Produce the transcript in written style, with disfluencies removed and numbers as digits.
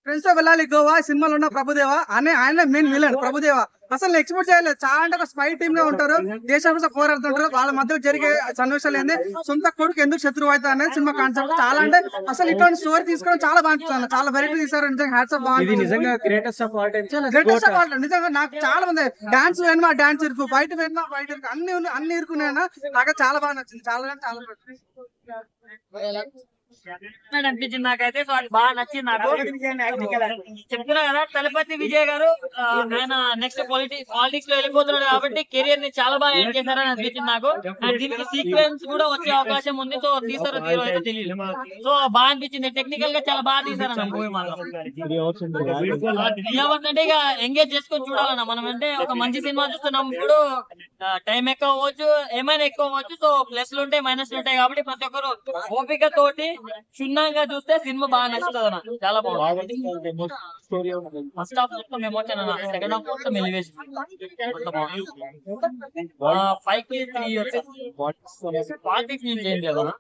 Friends తో వెళ్ళాలి గోవా సినిమాలో ఉన్న ప్రభుదేవ ఆయన మెయిన్ విలన్ ప్రభుదేవ. అసలు ఎక్స్పెక్ట్ చేయలేదు. చాలా అంటే ఒక స్పై టీమ్ గా ఉంటారు, దేశం కోసం పోరాడుతుంటారు. వాళ్ళ మధ్య జరిగే సన్నివేశాలు ఏంది, సొంత కొడుకు ఎందుకు శత్రువు అవుతా అనేది సినిమా కాన్సెప్ట్. చాలా అంటే అసలు ఇటువంటి స్టోరీ తీసుకోవడం చాలా బాగుంటుంది. చాలా వెరైటీ తీసారు. నిజంగా హ్యాట్స్ ఆఫ్. బాగుంది. నిజంగా greatest of all time. Greatest of all time. నిజంగా నాకు చాలా మంది డాన్స్ వేయమా డాన్స్ ఇరుకు, ఫైట్ వేయమా ఫైట్ ఇరుకు, అన్ని ఇరుకున్నాయన్నా. నాకు చాలా బాగా నచ్చింది. చాలా చాలా అనిపించింది నాకైతే. సో అది బాగా నచ్చింది నాకు. చెప్తున్నా కదా, తలపతి విజయ్ గారు ఆయన నెక్స్ట్ పాలిటిక్స్ లో వెళ్ళిపోతున్నాడు కాబట్టి కెరియర్ ని చాలా బాగా ఎండ్ చేశారని అనిపించింది నాకు. అండ్ దీనికి సీక్వెన్స్ కూడా వచ్చే అవకాశం ఉంది. సో తీసారో తీరో అయితే తెలియదు. సో బాగా అనిపించింది. టెక్నికల్ గా చాలా బాగా తీసారన్న మూవీ మాత్రం. అంటే ఇక ఎంగేజ్ చేసుకొని చూడాలన్న మనం. అంటే ఒక మంచి సినిమా చూస్తున్నాం ఇప్పుడు. టైం ఎక్కువ అవ్వచ్చు, ఏమైనా ఎక్కువ అవ్వచ్చు. సో ప్లస్లు ఉంటాయి, మైనస్లు ఉంటాయి కాబట్టి ప్రతి ఒక్కరు ఓపిక తోటి క్షుణ్ణంగా చూస్తే సినిమా బాగా నచ్చుతుంది అన్న. చాలా బాగుంది. ఫస్ట్ హాఫ్ మొత్తం ఎమోషన్ అన్న, సెకండ్ హాఫ్ మొత్తం ఎలివేషన్. 5 కి 3 వచ్చి పాలిటిక్స్ నుంచి ఏం చేయాలన్నా.